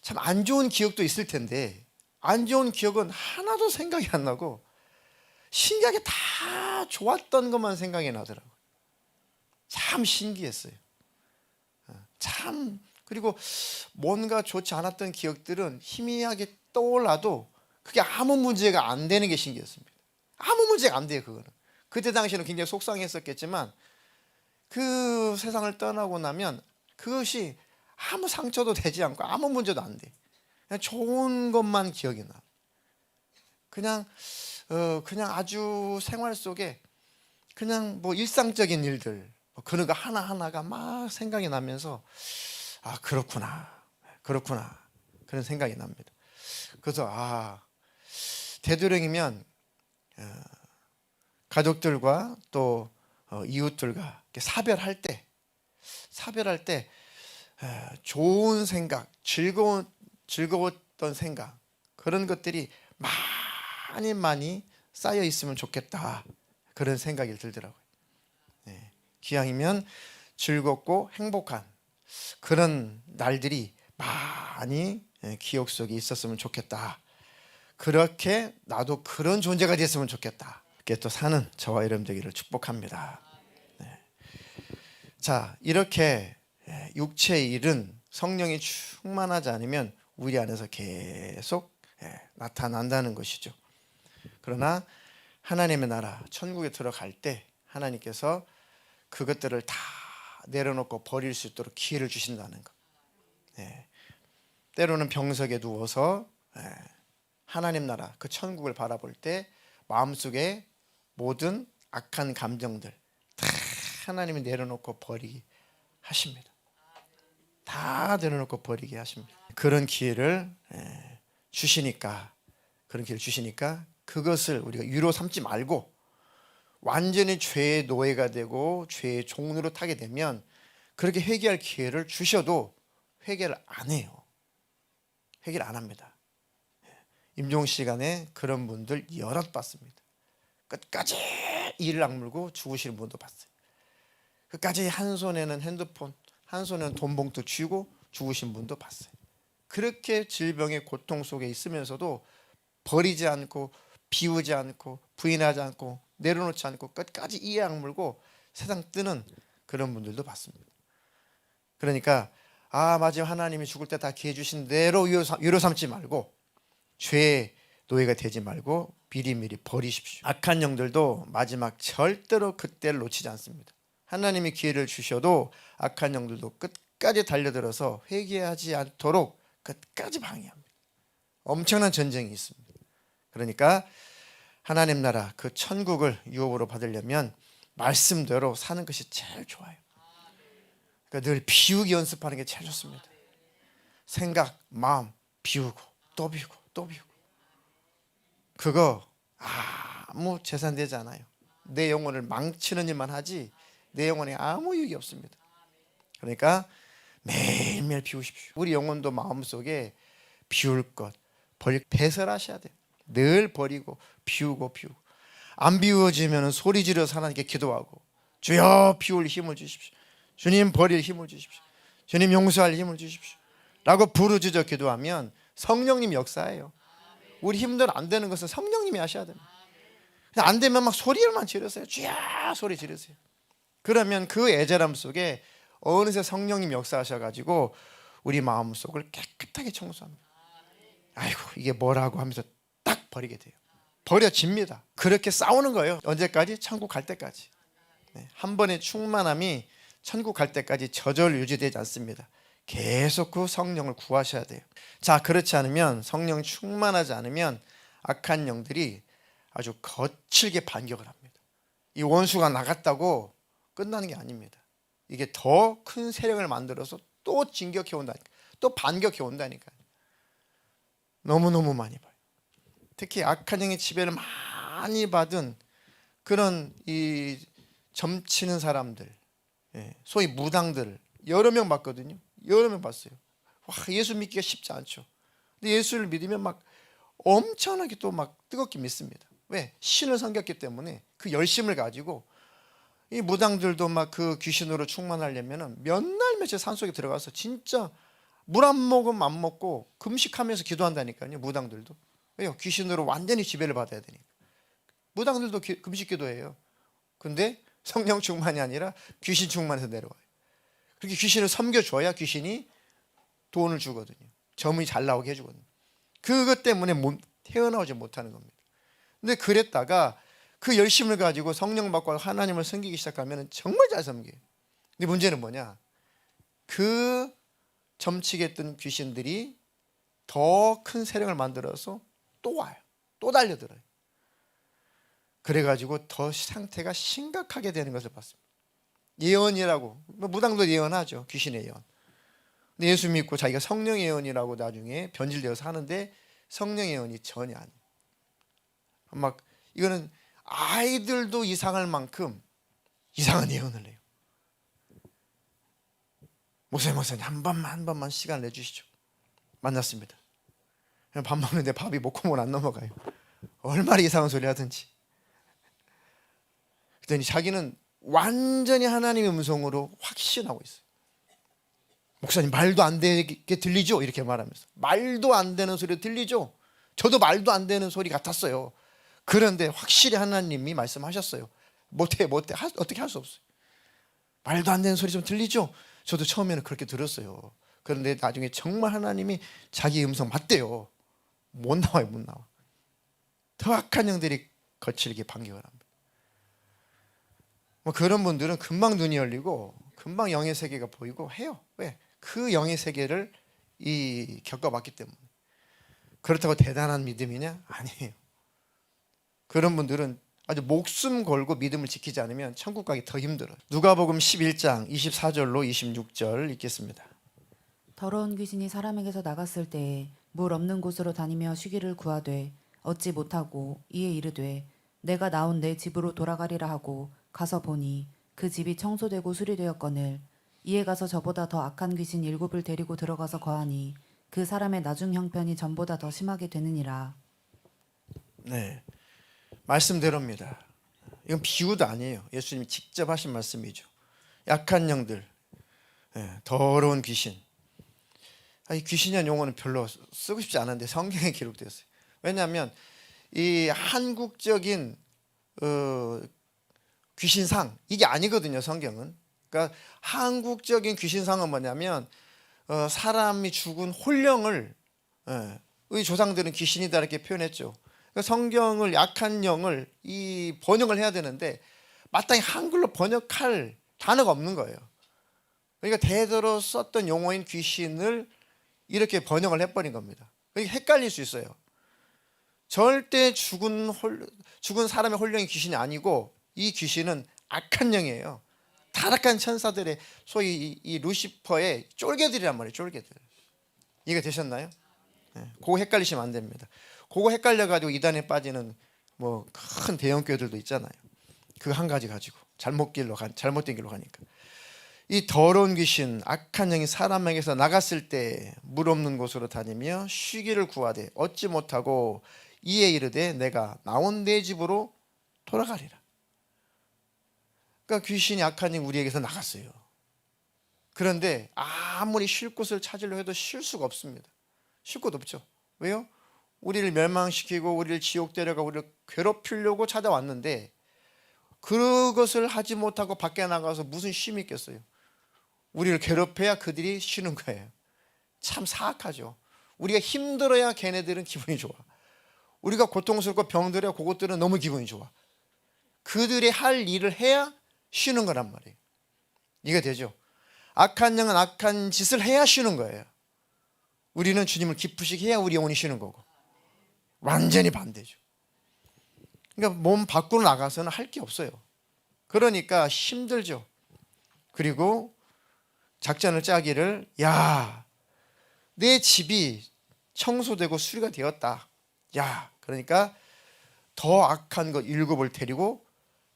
참 안 좋은 기억도 있을 텐데 안 좋은 기억은 하나도 생각이 안 나고 신기하게 다 좋았던 것만 생각이 나더라고요. 참 신기했어요. 참. 그리고 뭔가 좋지 않았던 기억들은 희미하게 떠올라도 그게 아무 문제가 안 되는 게 신기했습니다. 아무 문제가 안 돼요. 그거는 그때 당시에는 굉장히 속상했었겠지만 그 세상을 떠나고 나면 그것이 아무 상처도 되지 않고 아무 문제도 안 돼. 그냥 좋은 것만 기억이 나. 그냥 아주 생활 속에 그냥 뭐 일상적인 일들, 그런 거 하나하나가 막 생각이 나면서 그렇구나 그런 생각이 납니다. 그래서 되도록이면 가족들과 또 이웃들과 사별할 때 좋은 생각, 즐거웠던 생각, 그런 것들이 많이 쌓여 있으면 좋겠다, 그런 생각이 들더라고요. 기왕이면 즐겁고 행복한 그런 날들이 많이 기억 속에 있었으면 좋겠다. 그렇게 나도 그런 존재가 됐으면 좋겠다. 이렇게 또 사는 저와 여러분 되기를 축복합니다. 자, 이렇게 육체의 일은 성령이 충만하지 않으면 우리 안에서 계속 나타난다는 것이죠. 그러나 하나님의 나라 천국에 들어갈 때 하나님께서 그것들을 다 내려놓고 버릴 수 있도록 기회를 주신다는 것. 때로는 병석에 누워서 하나님 나라 그 천국을 바라볼 때 마음속에 모든 악한 감정들 다 하나님이 내려놓고 버리게 하십니다. 다 내려놓고 버리게 하십니다. 그런 기회를 주시니까 그것을 우리가 유로 삼지 말고 완전히 죄의 노예가 되고 죄의 종로로 타게 되면 그렇게 회개할 기회를 주셔도 회개를 안 해요. 회개를 안 합니다. 임종 시간에 그런 분들 여럿 봤습니다. 끝까지 이를 악물고 죽으시는 분도 봤어요. 끝까지 한 손에는 핸드폰, 한 손에는 돈 봉투 쥐고 죽으신 분도 봤어요. 그렇게 질병의 고통 속에 있으면서도 버리지 않고 비우지 않고 부인하지 않고 내려놓지 않고 끝까지 이에 악물고 세상 뜨는 그런 분들도 봤습니다. 그러니까 마지막 하나님이 죽을 때 다 기회 주신 대로 유로 삼지 말고 죄의 노예가 되지 말고 미리미리 버리십시오. 악한 영들도 마지막 절대로 그때를 놓치지 않습니다. 하나님이 기회를 주셔도 악한 영들도 끝까지 달려들어서 회개하지 않도록 끝까지 방해합니다. 엄청난 전쟁이 있습니다. 그러니까 하나님 나라 그 천국을 유업으로 받으려면 말씀대로 사는 것이 제일 좋아요. 그러니까 늘 비우기 연습하는 게 제일 좋습니다. 생각, 마음 비우고 또 비우고 또 비우고. 그거 아무 재산 되지 않아요. 내 영혼을 망치는 일만 하지 내 영혼에 아무 유익이 없습니다. 그러니까 매일매일 비우십시오. 우리 영혼도 마음속에 비울 것, 배설하셔야 돼요. 늘 버리고 비우고 안 비워지면 소리 지르서 하나님께 기도하고 주여 비울 힘을 주십시오. 주님 버릴 힘을 주십시오. 주님 용서할 힘을 주십시오 라고 부르짖어 기도하면 성령님 역사예요. 우리 힘대로 안 되는 것은 성령님이 하셔야 됩니다. 안 되면 막 소리를만 지르세요. 주여 소리 지르세요. 그러면 그 애절함 속에 어느새 성령님 역사하셔가지고 우리 마음속을 깨끗하게 청소합니다. 아이고 이게 뭐라고 하면서 딱 버리게 돼요. 버려집니다. 그렇게 싸우는 거예요. 언제까지? 천국 갈 때까지. 한 번의 충만함이 천국 갈 때까지 저절 유지되지 않습니다. 계속 그 성령을 구하셔야 돼요. 자, 그렇지 않으면 성령 충만하지 않으면 악한 영들이 아주 거칠게 반격을 합니다. 이 원수가 나갔다고 끝나는 게 아닙니다. 이게 더 큰 세력을 만들어서 또 진격해 온다니까, 또 반격해 온다니까. 너무너무 많이 봐요. 특히 악한 영의 지배를 많이 받은 그런 이 점치는 사람들, 소위 무당들 여러 명 봤거든요. 여러 명 봤어요. 와, 예수 믿기가 쉽지 않죠. 근데 예수를 믿으면 막 엄청나게 또 막 뜨겁게 믿습니다. 왜? 신을 섬겼기 때문에 그 열심을 가지고 이 무당들도 막 그 귀신으로 충만하려면 몇 날 며칠 산속에 들어가서 진짜 물 한 모금 안 먹고 금식하면서 기도한다니까요. 무당들도. 왜요? 귀신으로 완전히 지배를 받아야 되니까. 무당들도 금식 기도해요. 근데 성령 충만이 아니라 귀신 충만해서 내려와요. 그렇게 귀신을 섬겨줘야 귀신이 돈을 주거든요. 점이 잘 나오게 해주거든요. 그것 때문에 태어나오지 못하는 겁니다. 근데 그랬다가 그 열심을 가지고 성령 받고 하나님을 섬기기 시작하면 정말 잘 섬겨요. 근데 문제는 뭐냐? 그 점치게 했던 귀신들이 더 큰 세력을 만들어서 또 와요. 또 달려들어요. 그래가지고 더 상태가 심각하게 되는 것을 봤습니다. 예언이라고, 무당도 예언하죠. 귀신의 예언. 근데 예수 믿고 자기가 성령 예언이라고 나중에 변질되어서 하는데 성령 예언이 전혀 아니에요. 막 이거는 아이들도 이상할 만큼 이상한 예언을 해요. 목사님 한 번만 시간 내주시죠. 만났습니다. 밥 먹는데 밥이 목구멍을 안 넘어가요. 얼마나 이상한 소리 하든지. 그랬더니 자기는 완전히 하나님의 음성으로 확신하고 있어요. 목사님 말도 안 되게 들리죠? 이렇게 말하면서. 말도 안 되는 소리 들리죠? 저도 말도 안 되는 소리 같았어요. 그런데 확실히 하나님이 말씀하셨어요. 못해 어떻게 할 수 없어요. 말도 안 되는 소리 좀 들리죠? 저도 처음에는 그렇게 들었어요. 그런데 나중에 정말 하나님이 자기 음성 맞대요. 못 나와요. 못 나와. 더 악한 영들이 거칠게 반격을 합니다. 뭐 그런 분들은 금방 눈이 열리고 금방 영의 세계가 보이고 해요. 왜? 그 영의 세계를 겪어봤기 때문에. 그렇다고 대단한 믿음이냐? 아니에요. 그런 분들은 아주 목숨 걸고 믿음을 지키지 않으면 천국 가기 더 힘들어요. 누가복음 11장 24절로 26절 읽겠습니다.
더러운 귀신이 사람에게서 나갔을 때에 물 없는 곳으로 다니며 쉬기를 구하되 얻지 못하고 이에 이르되 내가 나온 내 집으로 돌아가리라 하고 가서 보니 그 집이 청소되고 수리되었거늘 이에 가서 저보다 더 악한 귀신 7을 데리고 들어가서 거하니 그 사람의 나중 형편이 전보다 더 심하게 되느니라. 네,
말씀대로입니다. 이건 비유도 아니에요. 예수님이 직접 하신 말씀이죠. 약한 영들, 더러운 귀신. 이 귀신이라는 용어는 별로 쓰고 싶지 않은데 성경에 기록되었어요. 왜냐하면 이 한국적인 귀신상 이게 아니거든요. 성경은. 그러니까 한국적인 귀신상은 뭐냐면 사람이 죽은 혼령을 의 조상들은 귀신이다 이렇게 표현했죠. 그러니까 성경을 약한 영을 이 번역을 해야 되는데 마땅히 한글로 번역할 단어가 없는 거예요. 그러니까 대대로 썼던 용어인 귀신을 이렇게 번역을 해버린 겁니다. 그러니까 헷갈릴 수 있어요. 절대 죽은 사람의 혼령이 귀신이 아니고 이 귀신은 악한 영이에요. 타락한 천사들의 소위 이 루시퍼의 쫄개들이란 말이에요. 쫄개들. 이해가 되셨나요? 그거 헷갈리시면 안 됩니다. 그거 헷갈려가지고 이단에 빠지는 뭐 큰 대형 교회들도 있잖아요. 그 한 가지 가지고 잘못된 길로 가니까. 이 더러운 귀신, 악한 영이 사람에게서 나갔을 때 물 없는 곳으로 다니며 쉬기를 구하되 얻지 못하고 이에 이르되 내가 나온 내 집으로 돌아가리라. 그러니까 귀신이, 악한 영이 우리에게서 나갔어요. 그런데 아무리 쉴 곳을 찾으려 해도 쉴 수가 없습니다. 쉴 곳 없죠. 왜요? 우리를 멸망시키고 우리를 지옥 데려가 우리를 괴롭히려고 찾아왔는데 그것을 하지 못하고 밖에 나가서 무슨 쉼이 있겠어요? 우리를 괴롭혀야 그들이 쉬는 거예요. 참 사악하죠. 우리가 힘들어야 걔네들은 기분이 좋아. 우리가 고통스럽고 병들어야 그것들은 너무 기분이 좋아. 그들이 할 일을 해야 쉬는 거란 말이에요. 이게 되죠. 악한 영은 악한 짓을 해야 쉬는 거예요. 우리는 주님을 기쁘시게 해야 우리 영혼이 쉬는 거고. 완전히 반대죠. 그러니까 몸 밖으로 나가서는 할 게 없어요. 그러니까 힘들죠. 그리고 작전을 짜기를, 야, 내 집이 청소되고 수리가 되었다. 야, 그러니까 더 악한 것 7을 데리고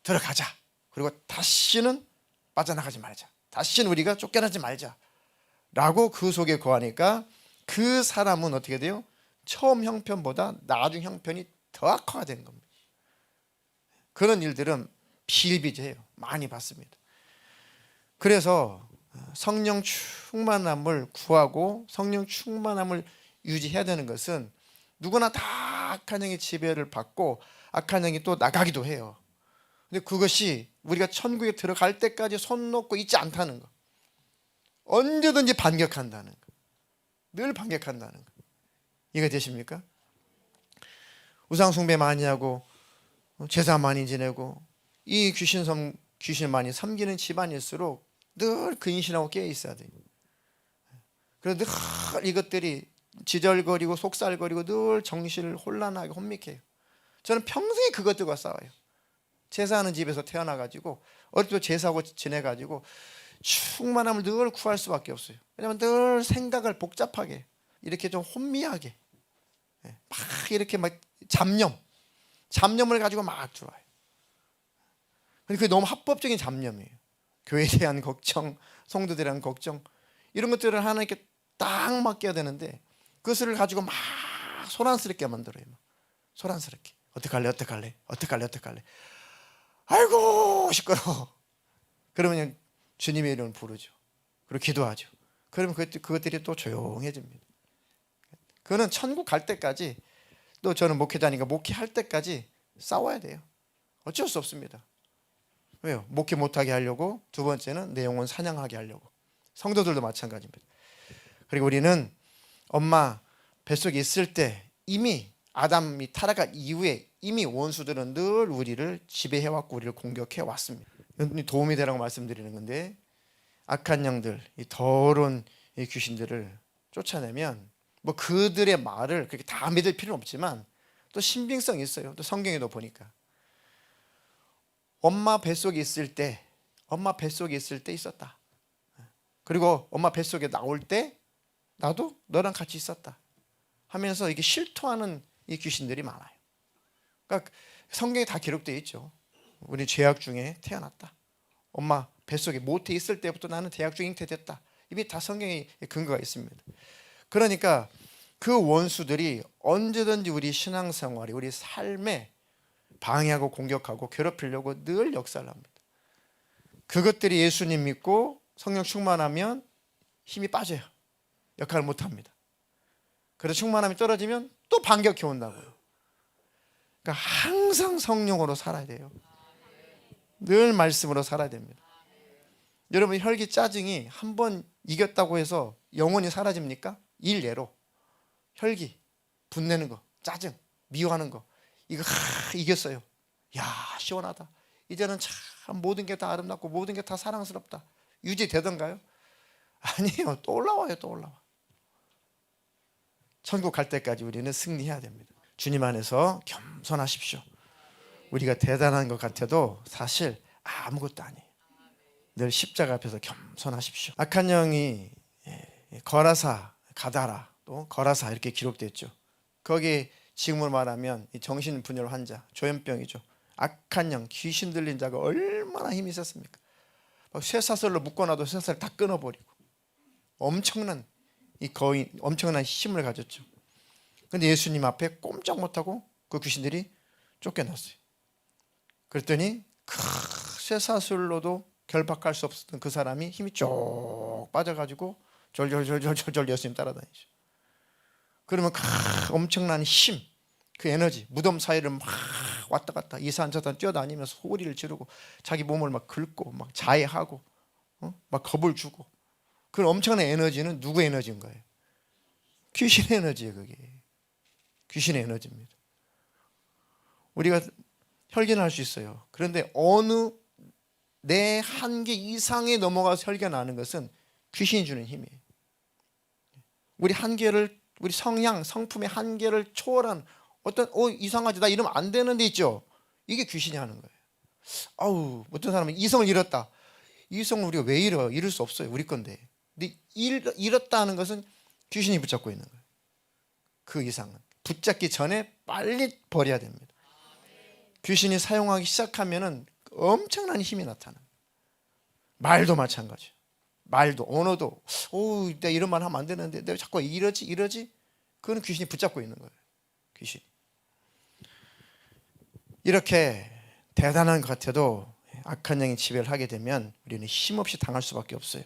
들어가자. 그리고 다시는 빠져나가지 말자. 다시는 우리가 쫓겨나지 말자. 라고 그 속에 거하니까 그 사람은 어떻게 돼요? 처음 형편보다 나중 형편이 더 악화가 되는 겁니다. 그런 일들은 비일비재해요. 많이 봤습니다. 그래서 성령 충만함을 구하고 성령 충만함을 유지해야 되는 것은 누구나 다 악한 영의 지배를 받고 악한 영이 또 나가기도 해요. 근데 그것이 우리가 천국에 들어갈 때까지 손 놓고 있지 않다는 거. 언제든지 반격한다는 거. 늘 반격한다는 거. 이해가 되십니까? 우상 숭배 많이 하고 제사 많이 지내고 이 귀신 많이 섬기는 집안일수록 늘 근신하고 깨어 있어야 돼요. 그래서 늘 이것들이 지절거리고 속살거리고 늘 정신을 혼란하게 혼미케 해요. 저는 평생에 그것들과 싸워요. 제사하는 집에서 태어나가지고 어릴 때 제사하고 지내가지고 충만함을 늘 구할 수밖에 없어요. 왜냐하면 늘 생각을 복잡하게 이렇게 좀 혼미하게 막 이렇게 막 잡념을 가지고 막 들어와요. 근데 그게 너무 합법적인 잡념이에요. 교회에 대한 걱정, 성도들에 대한 걱정, 이런 것들을 하나님께 딱 맡겨야 되는데 그것을 가지고 막 소란스럽게 만들어요. 막. 소란스럽게. 어떡할래? 아이고 시끄러워. 그러면 주님의 이름을 부르죠. 그리고 기도하죠. 그러면 그것들이 또 조용해집니다. 그거는 천국 갈 때까지, 또 저는 목회자니까 목회할 때까지 싸워야 돼요. 어쩔 수 없습니다. 왜요? 목회 못하게 하려고, 두 번째는 내 영혼 사냥하게 하려고. 성도들도 마찬가지입니다. 그리고 우리는 엄마 뱃속에 있을 때 이미 아담이 타락한 이후에 이미 원수들은 늘 우리를 지배해왔고 우리를 공격해왔습니다. 도움이 되라고 말씀드리는 건데, 악한 영들, 이 더러운 이 귀신들을 쫓아내면 뭐 그들의 말을 그렇게 다 믿을 필요는 없지만 또 신빙성이 있어요. 또 성경에도 보니까 엄마 뱃속에 있을 때 있었다. 그리고 엄마 뱃속에 나올 때 나도 너랑 같이 있었다 하면서 이게 실토하는 이 귀신들이 많아요. 그러니까 성경에 다 기록되어 있죠. 우리 죄악 중에 태어났다. 엄마 뱃속에 모태에 있을 때부터 나는 대학 중 잉태됐다. 이미 다 성경에 근거가 있습니다. 그러니까 그 원수들이 언제든지 우리 신앙생활이, 우리 삶에 방해하고 공격하고 괴롭히려고 늘 역사를 합니다. 그것들이 예수님 믿고 성령 충만하면 힘이 빠져요. 역할을 못합니다. 그래서 충만함이 떨어지면 또 반격해 온다고요. 그러니까 항상 성령으로 살아야 돼요. 늘 말씀으로 살아야 됩니다. 여러분, 혈기 짜증이 한 번 이겼다고 해서 영원히 사라집니까? 일례로 혈기, 분내는 거, 짜증, 미워하는 거, 이거 이겼어요. 야, 시원하다. 이제는 참 모든 게 다 아름답고 모든 게 다 사랑스럽다. 유지되던가요? 아니에요. 또 올라와요. 또 올라와. 천국 갈 때까지 우리는 승리해야 됩니다. 주님 안에서 겸손하십시오. 우리가 대단한 것 같아도 사실 아무것도 아니에요. 늘 십자가 앞에서 겸손하십시오. 악한 영이 거라사, 가다라, 또 거라사 이렇게 기록되어 있죠. 거기 지금으로 말하면 이 정신분열 환자, 조현병이죠. 악한 영, 귀신 들린 자가 얼마나 힘이 있었습니까? 막 쇠사슬로 묶어놔도 쇠사슬 다 끊어버리고 엄청난 엄청난 힘을 가졌죠. 근데 예수님 앞에 꼼짝 못하고 그 귀신들이 쫓겨났어요. 그랬더니 쇠사슬로도 결박할 수 없었던 그 사람이 힘이 쭉 빠져가지고 졸졸졸졸졸 예수님 따라다니죠. 그러면 엄청난 힘, 그 에너지, 무덤 사이를 막 왔다 갔다 이산저산 뛰어다니면서 소리를 지르고 자기 몸을 막 긁고 막 자해하고 막 겁을 주고, 그 엄청난 에너지는 누구의 에너지인 거예요? 귀신의 에너지예요. 그게 귀신의 에너지입니다. 우리가 혈견할 수 있어요. 그런데 어느 내 한계 이상에 넘어가서 혈견하는 것은 귀신이 주는 힘이에요. 우리 한계를, 우리 성향, 성품의 한계를 초월한 어떤 이상하지, 나 이러면 안 되는 데 있죠. 이게 귀신이 하는 거예요. 어떤 사람은 이성을 잃었다. 이성을 우리가 왜 잃을 수 없어요. 우리 건데. 근데 잃었다 하는 것은 귀신이 붙잡고 있는 거예요. 그 이상은 붙잡기 전에 빨리 버려야 됩니다. 귀신이 사용하기 시작하면은 엄청난 힘이 나타나요. 말도 마찬가지예요. 말도, 언어도, 내가 이런 말 하면 안 되는데 내가 자꾸 이러지? 그거는 귀신이 붙잡고 있는 거예요. 귀신. 이렇게 대단한 것 같아도 악한 영이 지배를 하게 되면 우리는 힘없이 당할 수밖에 없어요.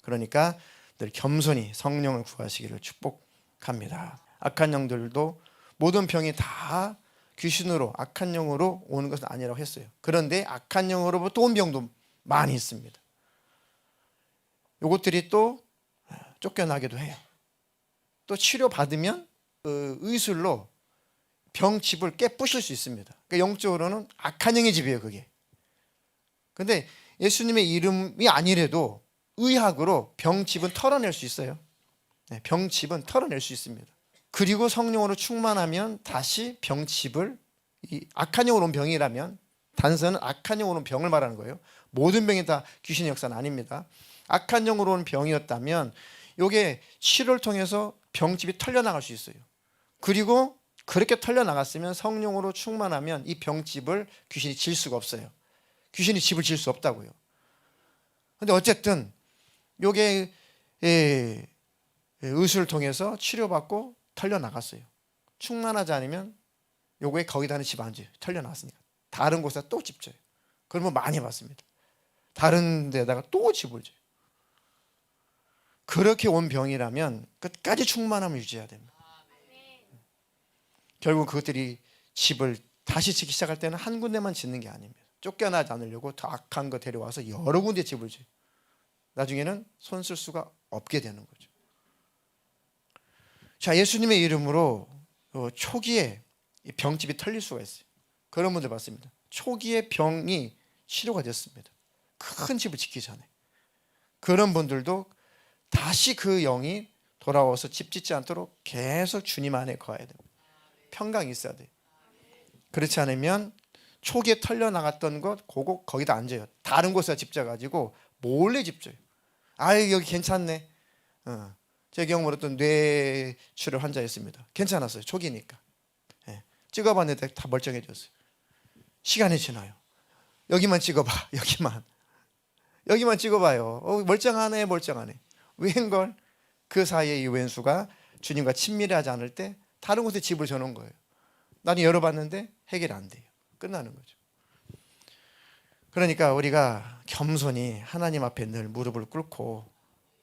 그러니까 늘 겸손히 성령을 구하시기를 축복합니다. 악한 영들도 모든 병이 다 귀신으로, 악한 영으로 오는 것은 아니라고 했어요. 그런데 악한 영으로부터 온 병도 많이 있습니다. 이것들이 또 쫓겨나기도 해요. 또 치료받으면 의술로 병집을 깨부실 수 있습니다. 그러니까 영적으로는 악한 영의 집이에요, 그게. 근데 예수님의 이름이 아니래도 의학으로 병집은 털어낼 수 있어요. 병집은 털어낼 수 있습니다. 그리고 성령으로 충만하면 다시 병집을, 이 악한 영으로 온 병이라면, 단서는 악한 영으로 온 병을 말하는 거예요. 모든 병이 다 귀신의 역사는 아닙니다. 악한 영으로 온 병이었다면 이게 치료를 통해서 병집이 털려나갈 수 있어요. 그리고 그렇게 털려나갔으면 성령으로 충만하면 이 병집을 귀신이 질 수가 없어요. 귀신이 집을 질 수 없다고요. 근데 어쨌든 이게 의술을 통해서 치료받고 털려나갔어요. 충만하지 않으면 요거에 거기다는 집 안 져요. 털려나갔으니까 다른 곳에 또 집 져요. 그러면 많이 받습니다. 다른 데다가 또 집을 져요. 그렇게 온 병이라면 끝까지 충만함을 유지해야 됩니다. 결국 그것들이 집을 다시 짓기 시작할 때는 한 군데만 짓는 게 아닙니다. 쫓겨나지 않으려고 더 악한 거 데려와서 여러 군데 집을 져요. 나중에는 손 쓸 수가 없게 되는 거죠. 자, 예수님의 이름으로 초기에 병집이 털릴 수가 있어요. 그런 분들 봤습니다. 초기에 병이 치료가 됐습니다. 큰 집을 짓기 전에. 그런 분들도 다시 그 영이 돌아와서 집 짓지 않도록 계속 주님 안에 거해야 됩니다. 평강이 있어야 돼요. 그렇지 않으면 초기에 털려나갔던 것 그거 거기다 앉아요. 다른 곳에 집 져가지고 몰래 집 져요. 여기 괜찮네. 제 경우로 또 뇌출혈 환자였습니다. 괜찮았어요. 초기니까. 찍어봤는데 다 멀쩡해졌어요. 시간이 지나요. 여기만 찍어봐. 여기만 찍어봐요. 멀쩡하네. 웬걸? 그 사이에 이 왼수가 주님과 친밀하지 않을 때 다른 곳에 집을 져놓은 거예요. 나는 열어봤는데 해결 안 돼요. 끝나는 거죠. 그러니까 우리가 겸손히 하나님 앞에 늘 무릎을 꿇고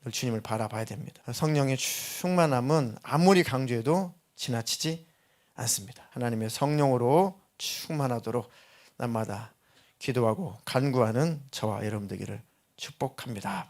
늘 주님을 바라봐야 됩니다. 성령의 충만함은 아무리 강조해도 지나치지 않습니다. 하나님의 성령으로 충만하도록 날마다 기도하고 간구하는 저와 여러분 되기를 축복합니다.